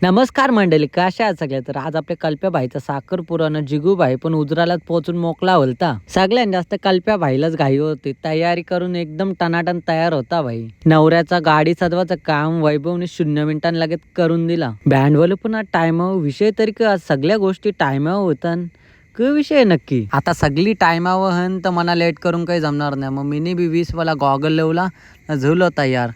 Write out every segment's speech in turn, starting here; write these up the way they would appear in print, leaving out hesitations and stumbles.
नमस्कार मंडळी, कशा आहात सगळे? तर आज आपल्या कल्प्या भाईचा साखरपुरानं जिगू भाई पण उजरालाच पोहोचून मोकला होलता. सगळ्यात जास्त कल्प्या भाईलाच घाई होती. तयारी करून एकदम टनाटन तयार होता भाई. नवऱ्याचा गाडी सजवायचं काम वैभवने 0 मिनिटां लगेच करून दिला. बँडवाले पुन्हा टायमावर विषय तरी का सगळ्या गोष्टी टायमावर होतात. क विषय नक्की आता सगळी टायमावर हन तर मला लेट करून काही जमणार नाही. मग मिनी बी 20 वाला गॉगल लावला झुलो तयार.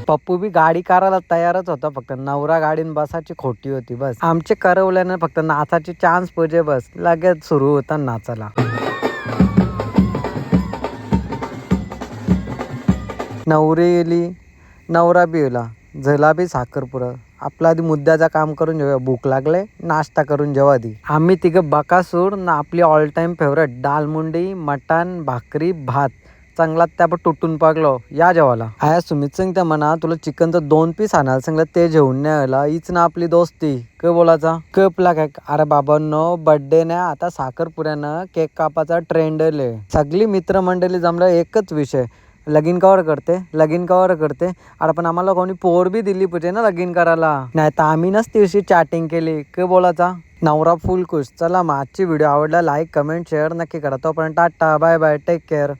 पप्पू बी गाडी करायला तयारच होता. फक्त नवरा गाडीन बसायची खोटी होती बस. आमचे करवल्यानं फक्त नाचाची चान्स पाहिजे बस. लगेच सुरू होता नाचाला. नवरी गेली, नवरा बी गेला. झाला बी साखरपुरा. आपला आधी मुद्द्याचा काम करून जेव्हा भूक लागले नाश्ता करून जेव्हा आधी आम्ही तिघं बकासूर ना आपली ऑल टाइम फेवरेट दालमुंडी मटण भाकरी भात चांगला त्या पण तुटून पागलो या जेवायला. आया सुमित सिंग त्या म्हणा तुला चिकनचं 2 पीस आणायला सांगलं ते जेवून नाही आला. हीच ना आपली दोस्ती क बोलायचा कपला काय. अरे बाबांनो बर्थडे नाही आता साखरपुऱ्यानं केक कापाचा ट्रेंड आहे. सगळी मित्रमंडळी जमलं एकच विषय लगीन कवर करते लगीन कवर करते. अरे पण आम्हाला कोणी पोर बी दिली पाहिजे ना लगीन करायला. नाही तर आम्ही नच दिवशी चॅटिंग केली क बोलायचा. नवरा फुल खुश. चला मग आजची व्हिडिओ आवडला लाईक कमेंट शेअर नक्की करा. तोपर्यंत tata bye bye take care.